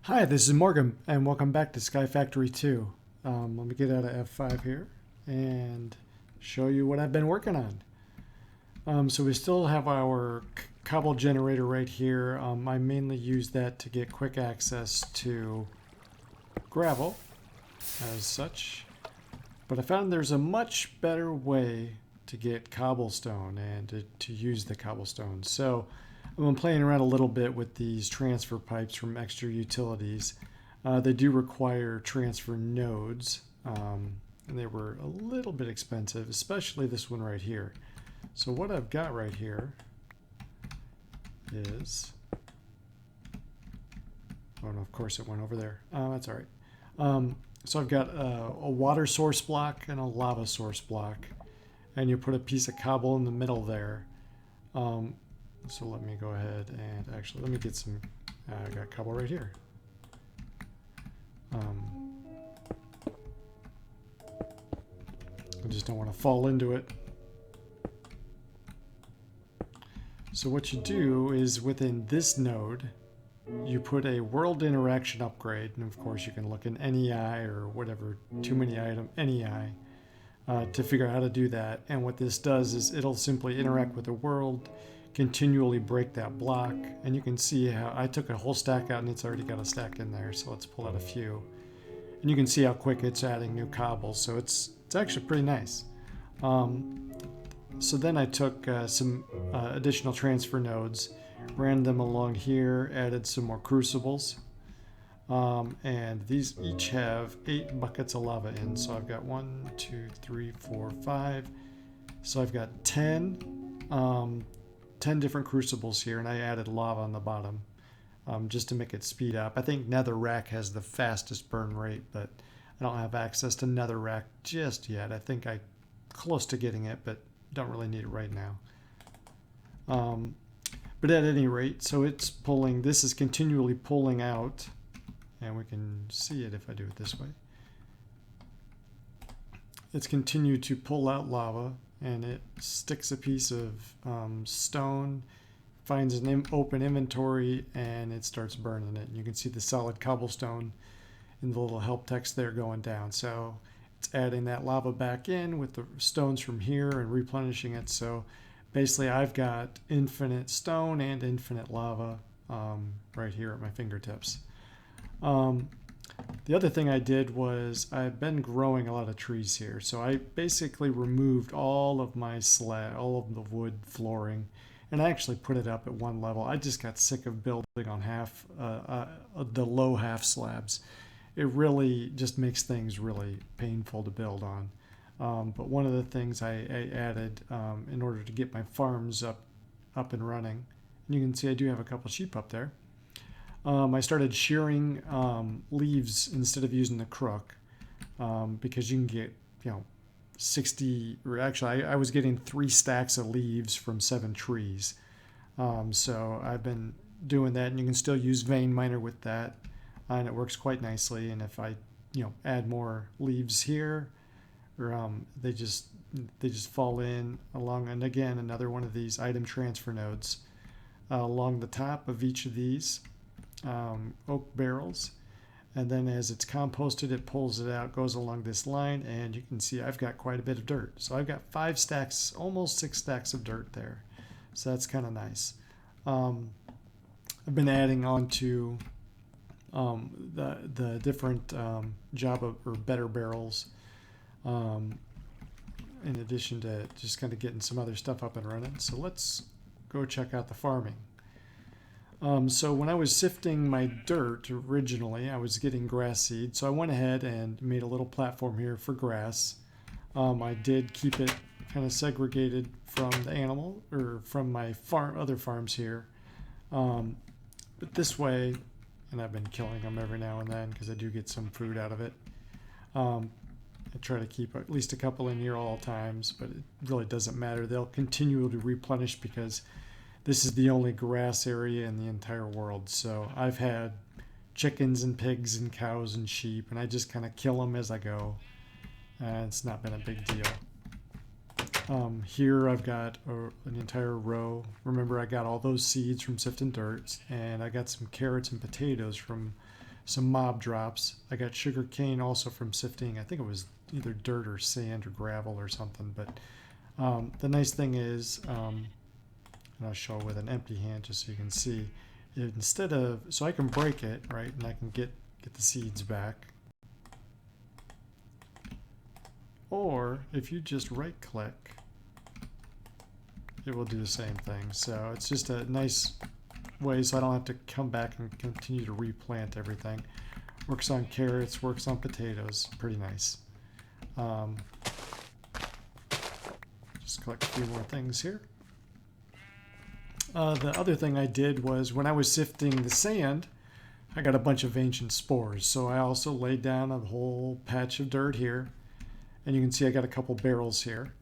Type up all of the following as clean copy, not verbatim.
Hi, this is Morgan, and welcome back to SkyFactory2. Let me get out of F5 here and show you what I've been working on. So we still have our Cobble Generator right here. I mainly use that to get quick access to gravel as such. But I found there's a much better way to get cobblestone and to use the cobblestone. So I've been playing around a little bit with these transfer pipes from extra utilities. They do require transfer nodes, and they were a little bit expensive, especially this one right here. So what I've got right here is, oh no, of course it went over there. That's all right. So I've got a water source block and a lava source block, and you put a piece of cobble in the middle there. So let me go ahead and actually let me get some. I got cobble right here. I just don't want to fall into it. So what you do is within this node, you put a world interaction upgrade, and of course you can look in NEI or whatever, too many item NEI, to figure out how to do that. And what this does is it'll simply interact with the world, continually break that block, and you can see how I took a whole stack out and it's already got a stack in there. So let's pull out a few, and you can see how quick it's adding new cobbles. So it's actually pretty nice. So then I took some additional transfer nodes, ran them along here, added some more crucibles, and these each have 8 buckets of lava in. So I've got 1, 2, 3, 4, 5. So I've got 10 different crucibles here, and I added lava on the bottom just to make it speed up. I think netherrack has the fastest burn rate, but I don't have access to netherrack just yet. I think I'm close to getting it, but don't really need it right now. But at any rate, so it's pulling, this is continually pulling out, and we can see it if I do it this way. It's continued to pull out lava, and it sticks a piece of stone, finds an open inventory, and it starts burning it. And you can see the solid cobblestone in the little help text there going down. So it's adding that lava back in with the stones from here and replenishing it. So basically I've got infinite stone and infinite lava right here at my fingertips. The other thing I did was I've been growing a lot of trees here. So I basically removed all of my all of the wood flooring, and I actually put it up at one level. I just got sick of building on the low half slabs. It really just makes things really painful to build on. But one of the things I added in order to get my farms up and running, and you can see I do have a couple sheep up there. I started shearing leaves instead of using the crook, because you can get 60, or actually I was getting 3 stacks of leaves from 7 trees. So I've been doing that, and you can still use vein miner with that, and it works quite nicely. And if I add more leaves here, or they just fall in along, and again another one of these item transfer nodes along the top of each of these oak barrels, and then as it's composted it pulls it out, goes along this line, and you can see I've got quite a bit of dirt. So I've got 5 stacks, almost 6 stacks of dirt there. So that's kind of nice. I've been adding on to the different Java or better barrels, in addition to just kind of getting some other stuff up and running. So let's go check out the farming. So when I was sifting my dirt originally, I was getting grass seed. So I went ahead and made a little platform here for grass. I did keep it kind of segregated from the animal, or from my other farms here. But this way, and I've been killing them every now and then because I do get some food out of it. I try to keep at least a couple in here all times, but it really doesn't matter. They'll continue to replenish because this is the only grass area in the entire world. So I've had chickens and pigs and cows and sheep, and I just kind of kill them as I go. And it's not been a big deal. Here I've got an entire row. Remember, I got all those seeds from sifting dirt, and I got some carrots and potatoes from some mob drops. I got sugar cane also from sifting. I think it was either dirt or sand or gravel or something. But the nice thing is, and I'll show with an empty hand just so you can see, instead of, so I can break it, right, and I can get the seeds back. Or if you just right click, it will do the same thing. So it's just a nice way so I don't have to come back and continue to replant everything. Works on carrots, works on potatoes. Pretty nice. Just collect a few more things here. The other thing I did was when I was sifting the sand, I got a bunch of ancient spores. So I also laid down a whole patch of dirt here. And you can see I got a couple barrels here.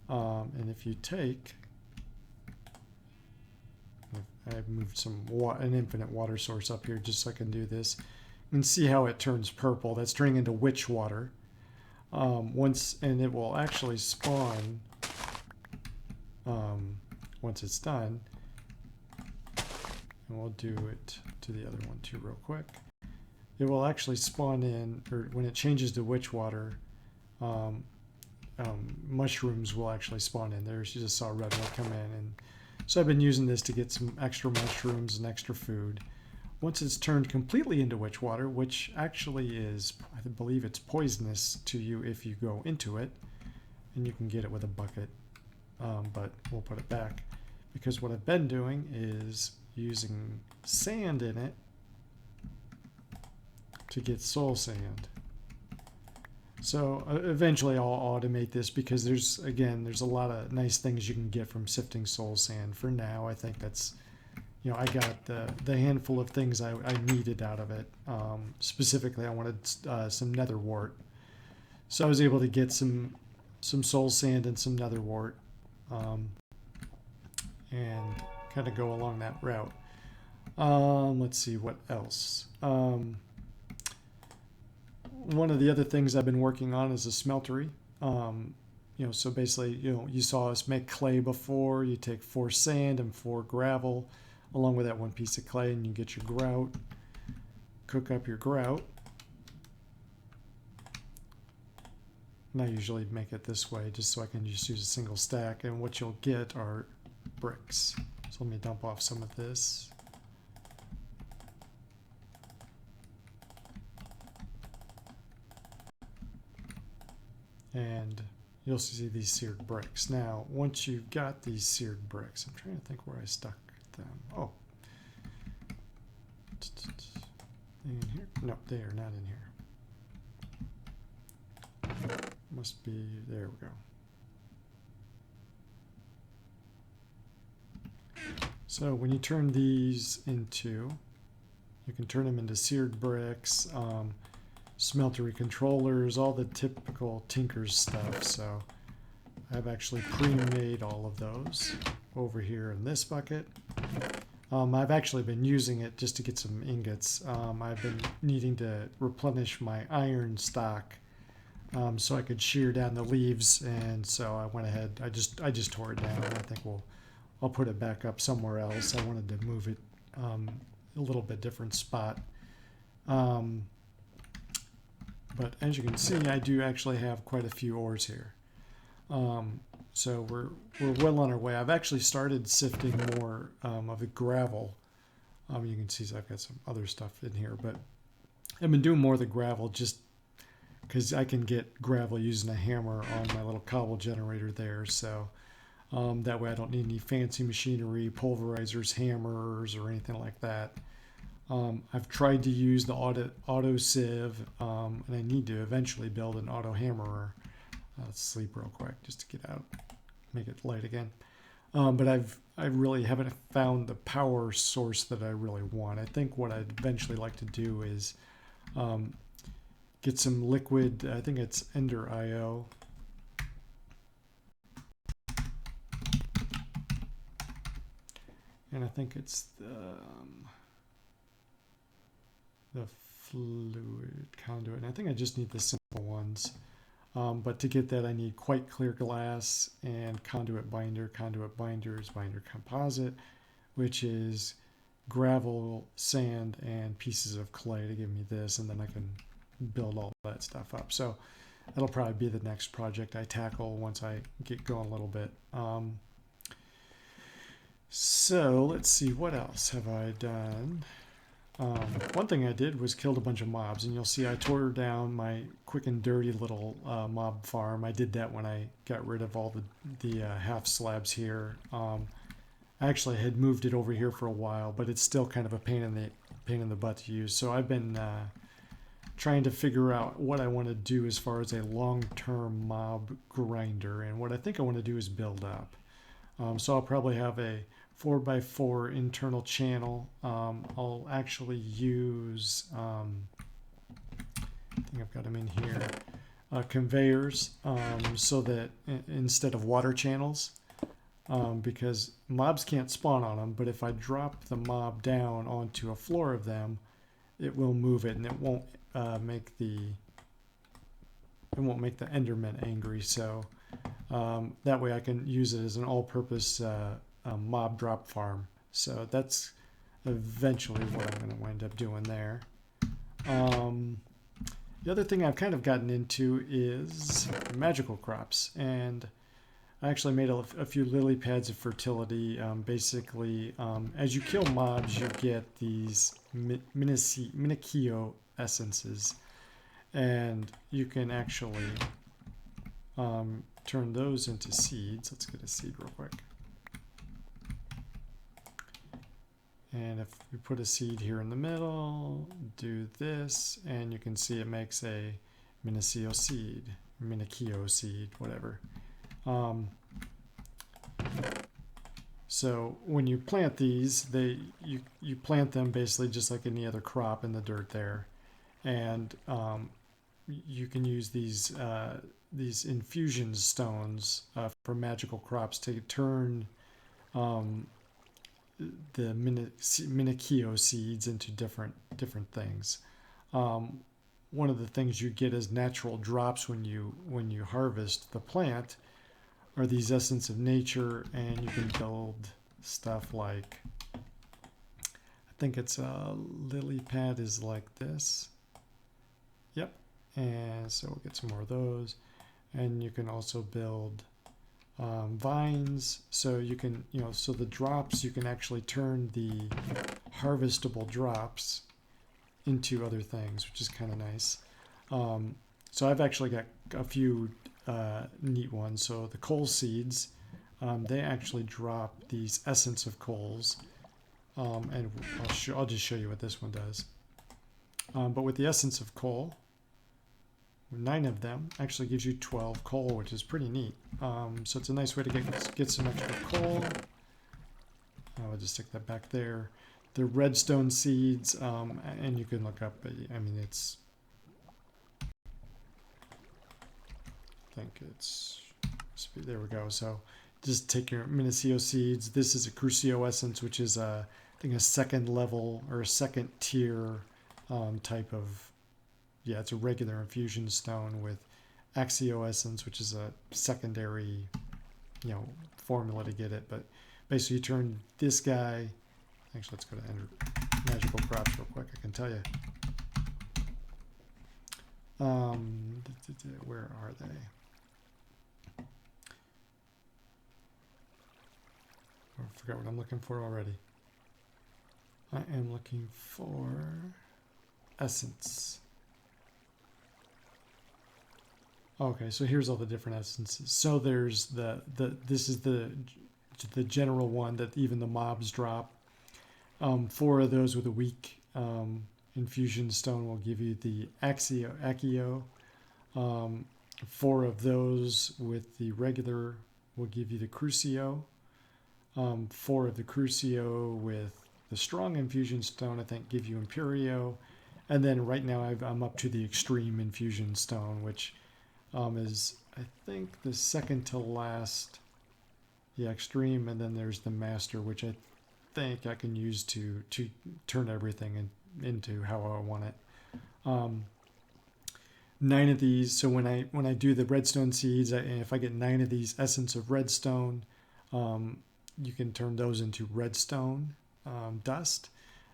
And if you take, I've moved an infinite water source up here just so I can do this. You can see how it turns purple. That's turning into witch water. And it will actually spawn once it's done. And we'll do it to the other one too real quick. It will actually spawn in, or when it changes to witch water, mushrooms will actually spawn in. There, you just saw a red one come in, and so I've been using this to get some extra mushrooms and extra food. Once it's turned completely into witch water, which actually is, I believe it's poisonous to you if you go into it, and you can get it with a bucket, but we'll put it back because what I've been doing is using sand in it to get soul sand. So eventually I'll automate this because there's a lot of nice things you can get from sifting soul sand. For now, I think that's, I got the handful of things I needed out of it. Specifically, I wanted some nether wart. So I was able to get some soul sand and some nether wart and kind of go along that route. Let's see, what else? One of the other things I've been working on is a smeltery. So basically, you saw us make clay before. You take 4 sand and 4 gravel, along with that 1 piece of clay, and you get your grout. Cook up your grout. And I usually make it this way, just so I can just use a single stack. And what you'll get are bricks. So let me dump off some of this. And you'll see these seared bricks. Now, once you've got these seared bricks, I'm trying to think where I stuck them. Oh. In here? No, they are not in here. Must be, there we go. So when you turn these into, you can turn them into seared bricks, smeltery controllers, all the typical Tinker's stuff. So I've actually pre-made all of those over here in this bucket. I've actually been using it just to get some ingots. I've been needing to replenish my iron stock so I could shear down the leaves, and so I went ahead. I just tore it down. I think I'll put it back up somewhere else. I wanted to move it a little bit different spot. But as you can see, I do actually have quite a few ores here. So we're well on our way. I've actually started sifting more of the gravel. You can see I've got some other stuff in here, but I've been doing more of the gravel just because I can get gravel using a hammer on my little cobble generator there. So that way I don't need any fancy machinery, pulverizers, hammers, or anything like that. I've tried to use the auto sieve, and I need to eventually build an auto hammerer. Let's sleep real quick just to get out, make it light again. But I really haven't found the power source that I really want. I think what I'd eventually like to do is get some liquid. I think it's Ender IO. And I think it's the fluid conduit. And I think I just need the simple ones. But to get that, I need quite clear glass and conduit binder. Conduit binder is binder composite, which is gravel, sand, and pieces of clay to give me this, and then I can build all that stuff up. So that'll probably be the next project I tackle once I get going a little bit. So let's see, what else have I done? One thing I did was killed a bunch of mobs, and you'll see I tore down my quick and dirty little mob farm. I did that when I got rid of all the half slabs here. I actually had moved it over here for a while, but it's still kind of a pain in the butt to use. So I've been trying to figure out what I want to do as far as a long-term mob grinder, and what I think I want to do is build up. So I'll probably have a 4x4 internal channel. I'll actually use, I think I've got them in here, conveyors, so that instead of water channels, because mobs can't spawn on them, but if I drop the mob down onto a floor of them, it will move it, and it won't make the Endermen angry. So that way I can use it as an all-purpose mob drop farm. So that's eventually what I'm going to wind up doing there. The other thing I've kind of gotten into is magical crops, and I actually made a few lily pads of fertility. Basically, as you kill mobs, you get these Minikio essences, and you can actually turn those into seeds. Let's get a seed real quick. And if we put a seed here in the middle, do this, and you can see it makes a Minikio seed, whatever. So when you plant these, you plant them basically just like any other crop in the dirt there, and you can use these infusion stones for magical crops to turn the Minikio seeds into different things. One of the things you get as natural drops when you harvest the plant are these essence of nature, and you can build stuff like, I think it's a lily pad is like this. Yep. And so we'll get some more of those, and you can also build vines. So you can, so the drops, you can actually turn the harvestable drops into other things, which is kind of nice. So I've actually got a few neat ones. So the coal seeds, they actually drop these essence of coals, and I'll just show you what this one does. But with the essence of coal, 9 of them actually gives you 12 coal, which is pretty neat. So it's a nice way to get some extra coal. I'll just stick that back there. The redstone seeds, and you can look up, I mean, it's, I think it's, there we go. So just take your Minikio seeds. This is a Crucio essence, which is I think a second level or a second tier type of, yeah, it's a regular infusion stone with Axio essence, which is a secondary, formula to get it. But basically, you turn this guy. Actually, let's go to magical crops real quick. I can tell you. Where are they? I forgot what I'm looking for already. I am looking for essence. Okay, so here's all the different essences. So there's this is the general one that even the mobs drop. 4 of those with a weak infusion stone will give you the Accio. 4 of those with the regular will give you the Crucio. 4 of the Crucio with the strong infusion stone, I think, give you Imperio. And then right now I'm up to the extreme infusion stone, which is, I think, the second to last, extreme, and then there's the master, which I think I can use to turn everything into how I want it. 9 of these, so when I do the redstone seeds, if I get 9 of these essence of redstone, you can turn those into redstone, dust.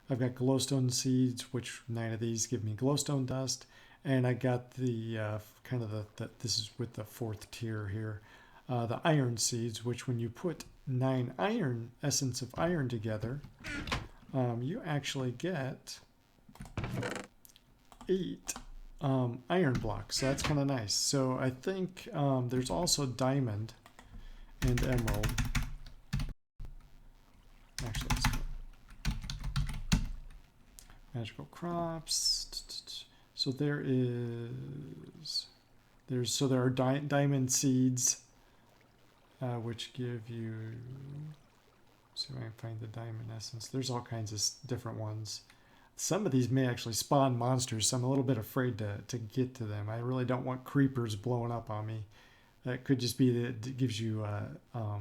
I've got glowstone seeds, which 9 of these give me glowstone dust. And I got the kind of this is with the 4th tier here, the iron seeds, which when you put 9 iron, essence of iron together, you actually get 8 iron blocks. So that's kind of nice. So I think there's also diamond and emerald. Actually, let's go. Magical crops. So there are diamond seeds, which give you. See if I can find the diamond essence. There's all kinds of different ones. Some of these may actually spawn monsters, so I'm a little bit afraid to get to them. I really don't want creepers blowing up on me. That could just be that it gives you, well,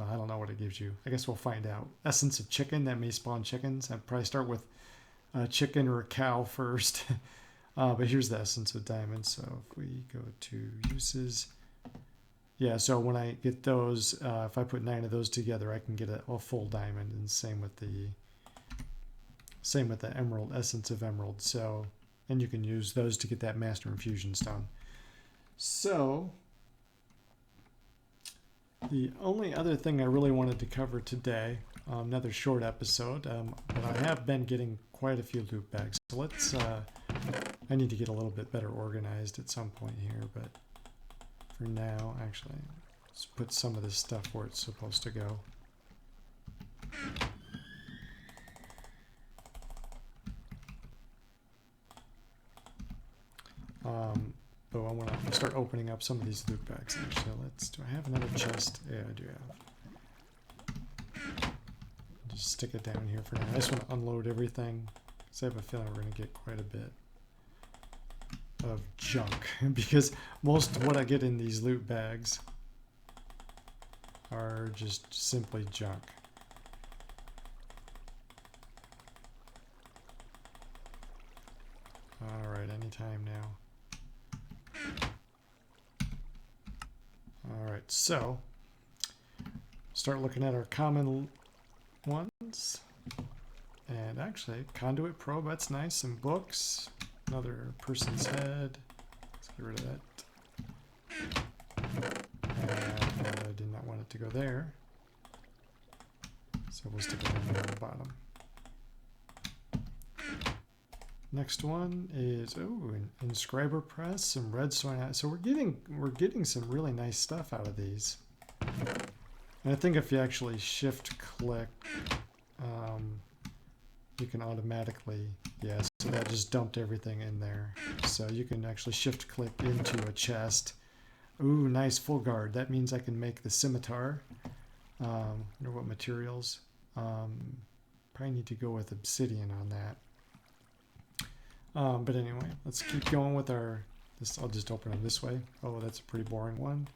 I don't know what it gives you. I guess we'll find out. Essence of chicken, that may spawn chickens. I'd probably start with a chicken or a cow first. But here's the essence of diamond. So if we go to uses, yeah, so when I get those, if I put 9 of those together, I can get a full diamond, and same with the emerald, essence of emerald. So, and you can use those to get that master infusion stone. So the only other thing I really wanted to cover today, another short episode, but I have been getting quite a few loot bags. So let's, I need to get a little bit better organized at some point here, but for now, actually, let's put some of this stuff where it's supposed to go. But I want to start opening up some of these loot bags. Actually, do I have another chest? Yeah, I do have. Just stick it down here for now. I just want to unload everything, because I have a feeling we're going to get quite a bit of junk, because most of what I get in these loot bags are just simply junk. All right, anytime now. All right, so start looking at our common ones. And actually, conduit probe, that's nice. Some books, another person's head. Let's get rid of that. And I did not want it to go there. So we'll stick it in there on the bottom. Next one is an inscriber press, some redstone. So we're getting some really nice stuff out of these. And I think if you actually shift click, you can automatically, yeah, so that just dumped everything in there. So you can actually shift click into a chest. Ooh, nice full guard. That means I can make the scimitar. Wonder what materials. Probably need to go with obsidian on that. But anyway, let's keep going with our, I'll just open them this way. Oh, that's a pretty boring one.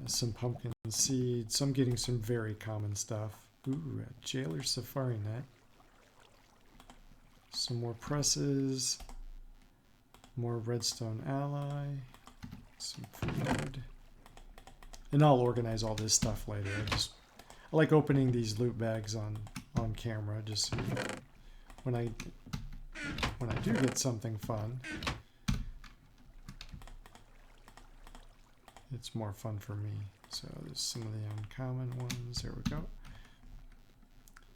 Some pumpkin seeds. So I'm getting some very common stuff. Ooh, a jailer safari net. Some more presses. More redstone alloy. Some food. And I'll organize all this stuff later. I like opening these loot bags on camera, just so when I do get something fun, it's more fun for me. So there's some of the uncommon ones. There we go.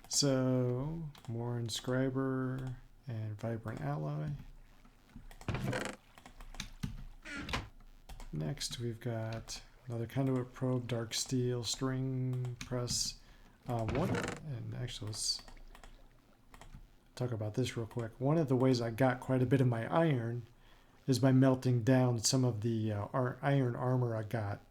So more inscriber and vibrant alloy. Next we've got another conduit probe, dark steel, string press. And actually let's talk about this real quick. One of the ways I got quite a bit of my iron is by melting down some of the iron armor I got.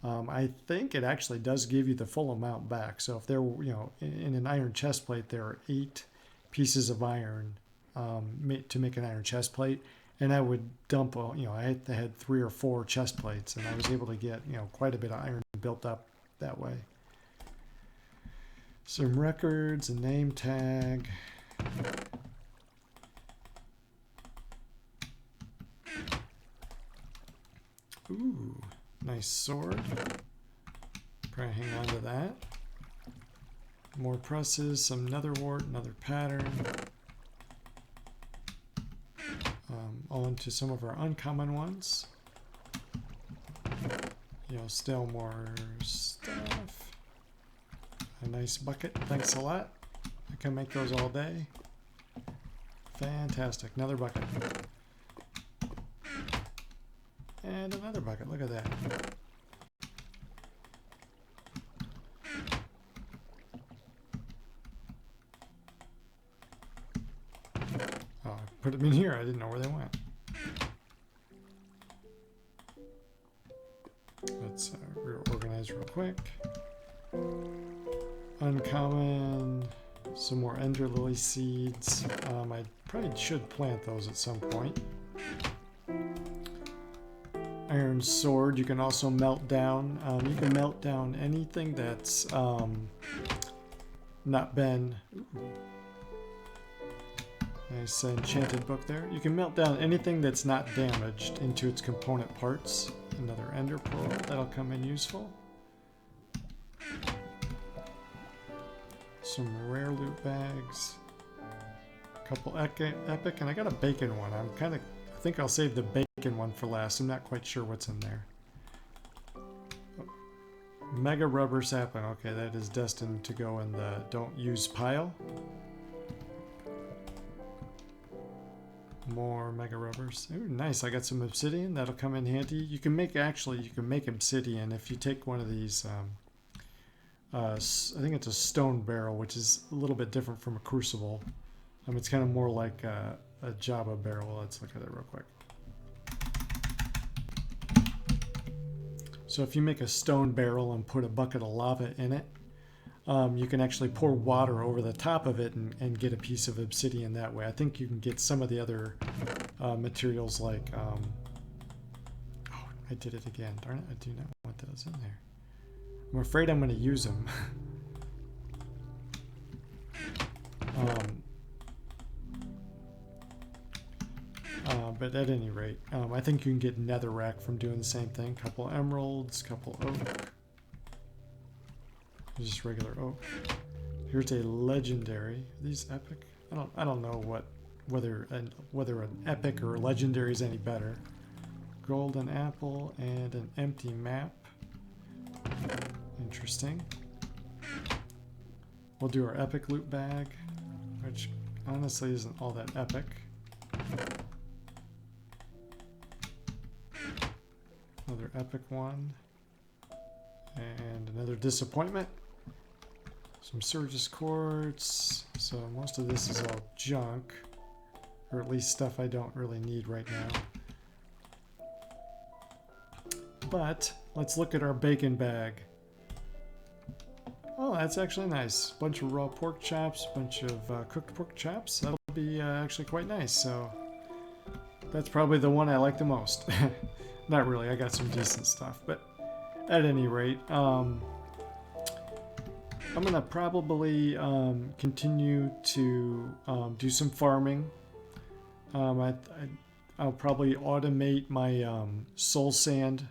I think it actually does give you the full amount back. So if there were, in an iron chest plate, there are 8 pieces of iron to make an iron chest plate, and I would dump, I had 3 or 4 chest plates, and I was able to get, quite a bit of iron built up that way. Some records, a name tag. Ooh, nice sword. Probably hang on to that. More presses, some nether wart, another pattern. On to some of our uncommon ones. You know, still more stuff. A nice bucket, thanks a lot. I can make those all day. Fantastic, another bucket. And another bucket, look at that. Oh, I put them in here, I didn't know where they went. Let's reorganize real quick. Uncommon, some more ender lily seeds. I probably should plant those at some point. Iron sword, you can also melt down. You can melt down anything that's not been... Nice enchanted book there. You can melt down anything that's not damaged into its component parts. Another ender pearl, that'll come in useful. Some rare loot bags. A couple epic, and I got a bacon one. I think I'll save the bacon one for last. I'm not quite sure what's in there. Mega rubber sapling. Okay, that is destined to go in the don't use pile. More mega rubbers. Ooh, nice. I got some obsidian. That'll come in handy. You can make obsidian if you take one of these. I think it's a stone barrel, which is a little bit different from a crucible. It's kind of more like a Java barrel. Let's look at it real quick. So if you make a stone barrel and put a bucket of lava in it, you can actually pour water over the top of it and get a piece of obsidian that way. I think you can get some of the other materials like... oh, I did it again. Darn it, I do not want those in there. I'm afraid I'm going to use them. But at any rate, I think you can get netherrack from doing the same thing. Couple emeralds, couple oak. Just regular oak. Here's a legendary. Are these epic? I don't know whether an epic or legendary is any better. Golden apple and an empty map. Interesting. We'll do our epic loot bag, which honestly isn't all that epic. Another epic one. And another disappointment. Some Surges quartz. So most of this is all junk. Or at least stuff I don't really need right now. But let's look at our bacon bag. Oh, that's actually nice. Bunch of raw pork chops, bunch of cooked pork chops. That'll be actually quite nice. So that's probably the one I like the most. Not really, I got some decent stuff. But at any rate, I'm going to probably continue to do some farming. I'll probably automate my soul sand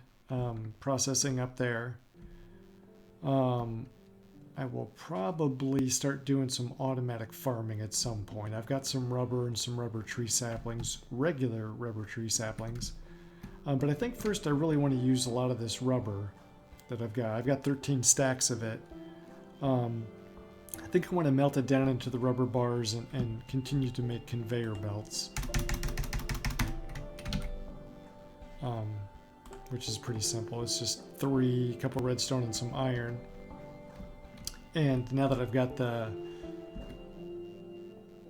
processing up there. I will probably start doing some automatic farming at some point. I've got some rubber and some rubber tree saplings, regular rubber tree saplings. But I think first I really want to use a lot of this rubber that I've got. I've got 13 stacks of it. I think I want to melt it down into the rubber bars and continue to make conveyor belts. Which is pretty simple. It's just a couple redstone and some iron. And now that I've got the,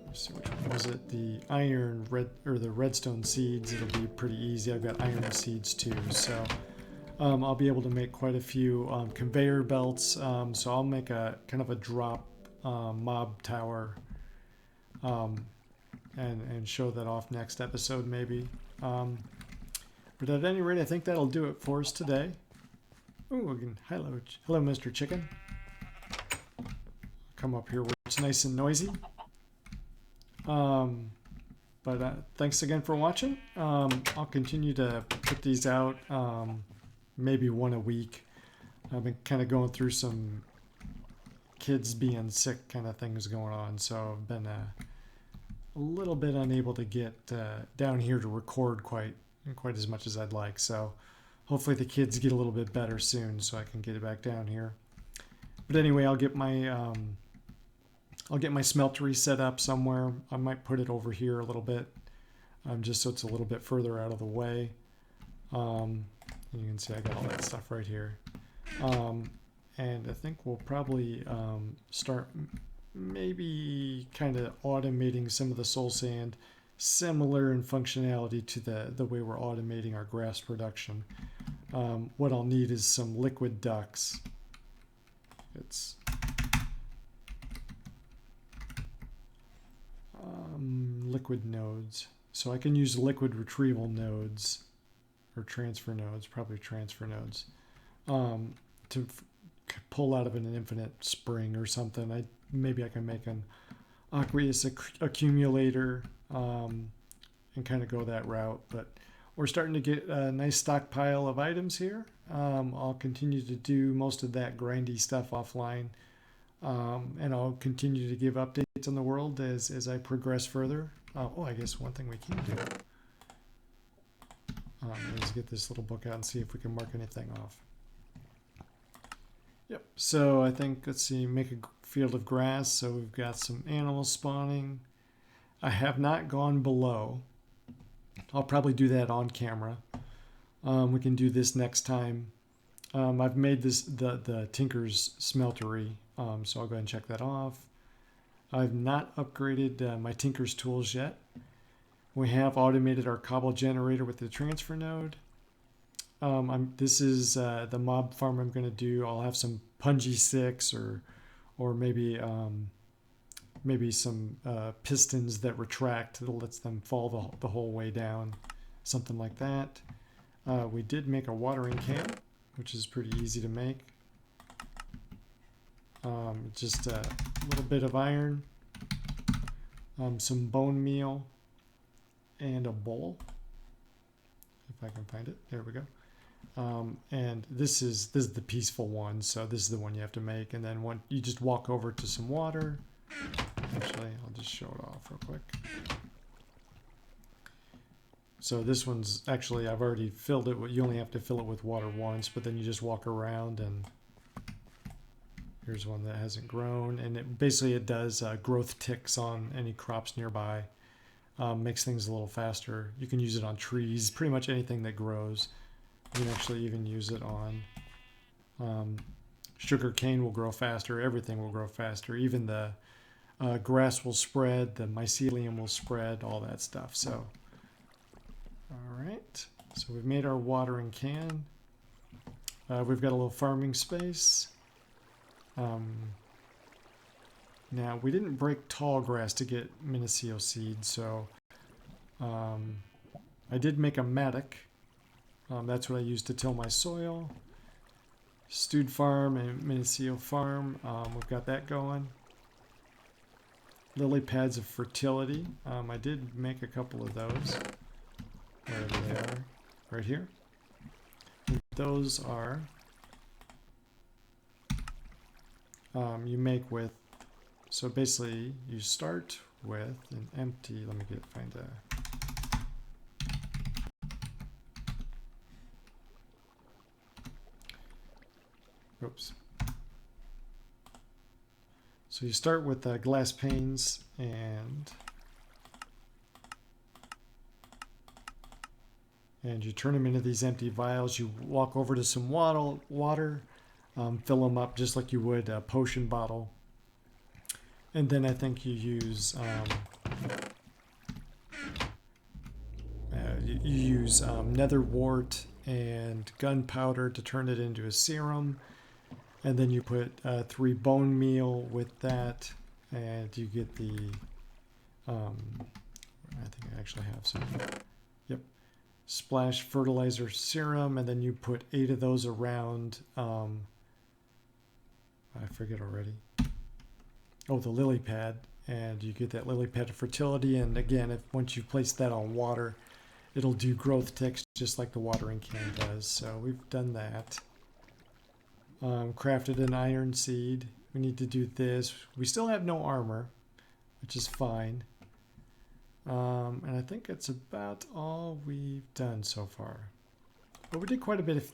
let's see, which one was it? The iron the redstone seeds, it'll be pretty easy. I've got iron seeds too, so I'll be able to make quite a few conveyor belts. So I'll make a kind of a drop mob tower and show that off next episode maybe. But at any rate, I think that'll do it for us today. Ooh, again, hello, Mr. Chicken. Come up here where it's nice and noisy. But thanks again for watching. I'll continue to put these out maybe one a week. I've been kind of going through some kids being sick kind of things going on, so I've been a little bit unable to get down here to record quite as much as I'd like. So hopefully the kids get a little bit better soon, so I can get it back down here. But anyway, I'll get my smeltery set up somewhere. I might put it over here a little bit, just so it's a little bit further out of the way. And you can see I got all that stuff right here. And I think we'll probably start maybe kind of automating some of the soul sand, similar in functionality to the way we're automating our grass production. What I'll need is some liquid ducts. It's liquid nodes. So I can use liquid retrieval nodes or transfer nodes, probably transfer nodes, to pull out of an infinite spring or something. Maybe I can make an aqueous accumulator and kind of go that route. But we're starting to get a nice stockpile of items here. I'll continue to do most of that grindy stuff offline. And I'll continue to give updates on the world as I progress further. I guess one thing we can do is get this little book out and see if we can mark anything off. Yep, so I think, let's see, make a field of grass. So we've got some animals spawning. I have not gone below. I'll probably do that on camera. We can do this next time. I've made this the Tinker's Smeltery, so I'll go ahead and check that off. I've not upgraded my Tinker's tools yet. We have automated our Cobble Generator with the transfer node. This is the mob farm I'm going to do. I'll have some punji sticks or maybe some pistons that retract that lets them fall the whole way down, something like that. We did make a watering can, which is pretty easy to make. Just a little bit of iron, some bone meal, and a bowl, if I can find it. There we go. And this is the peaceful one, so this is the one you have to make. And then you just walk over to some water. Actually, I'll just show it off real quick. So this one's actually, I've already filled it. You only have to fill it with water once, but then you just walk around, and here's one that hasn't grown. And it does growth ticks on any crops nearby. Makes things a little faster. You can use it on trees, pretty much anything that grows. You can actually even use it on sugar cane will grow faster. Everything will grow faster. Even the grass will spread. The mycelium will spread. All that stuff. So, all right. So we've made our watering can. We've got a little farming space. Now, we didn't break tall grass to get Minicio seed, so I did make a mattock. That's what I used to till my soil. Stewed farm and Minicio farm, we've got that going. Lily pads of fertility. I did make a couple of those. Wherever they are, right here. And those are you make with. So basically, you start with an empty. Let me find a. Oops. So you start with glass panes and you turn them into these empty vials. You walk over to some water, fill them up just like you would a potion bottle. And then I think you use nether wart and gunpowder to turn it into a serum. And then you put 3 bone meal with that, and you get the, I think I actually have some, yep, splash fertilizer serum, and then you put 8 of those around, I forget already, the lily pad, and you get that lily pad of fertility. And again, once you place that on water, it'll do growth ticks just like the watering can does. So we've done that. Crafted an iron seed. we need to do this. We still have no armor, which is fine. And I think it's about all we've done so far. But we did quite a bit of...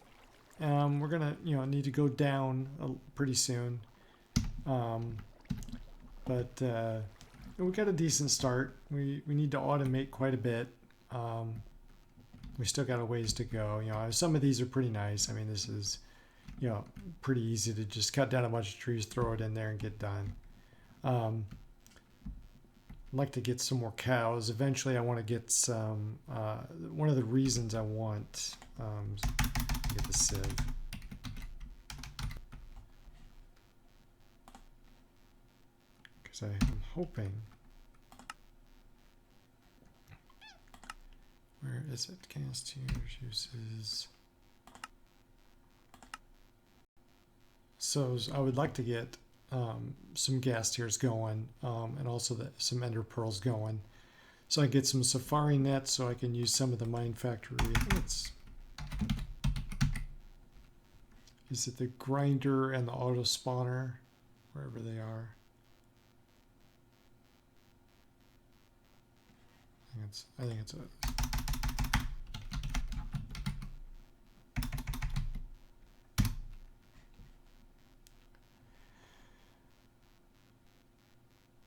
we're gonna, need to go down pretty soon. But we got a decent start. We need to automate quite a bit. We still got a ways to go. Some of these are pretty nice. I mean, this is, pretty easy to just cut down a bunch of trees, throw it in there, and get done. I'd like to get some more cows. Eventually, I want to get some. One of the reasons I want get the sieve. Because I'm hoping. Where is it? Gas tiers, uses. So I would like to get some gas tiers going, and also some ender pearls going. So I get some safari nets so I can use some of the mine factory. I think it's... Is it the grinder and the auto spawner? Wherever they are. I think it's a...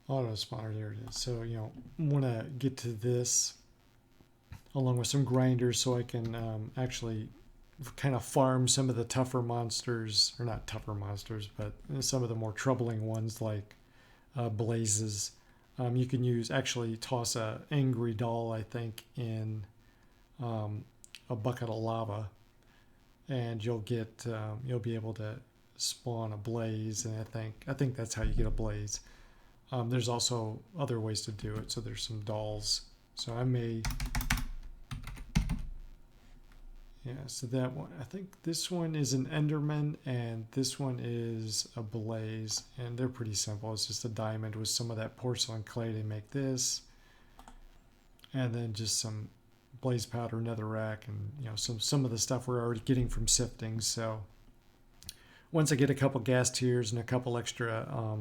Auto spawner, there it is. So, want to get to this along with some grinders so I can actually kind of farm some of the tougher monsters, or not tougher monsters, but some of the more troubling ones like blazes. You can actually toss a angry doll, I think, in a bucket of lava, and you'll be able to spawn a blaze, and I think that's how you get a blaze. There's also other ways to do it. So there's some dolls. So I may, so that one, I think this one is an Enderman and this one is a blaze, and they're pretty simple. It's just a diamond with some of that porcelain clay to make this. And then just some blaze powder, netherrack, and some of the stuff we're already getting from sifting. So once I get a couple gas tiers and a couple extra,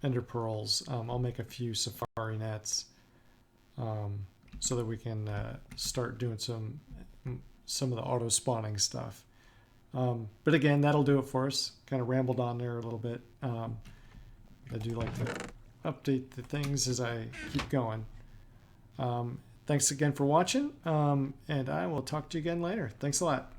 ender pearls, I'll make a few safari nets so that we can start doing some of the auto spawning stuff. But again, that'll do it for us. Kind of rambled on there a little bit. I do like to update the things as I keep going. Thanks again for watching, and I will talk to you again later. Thanks a lot.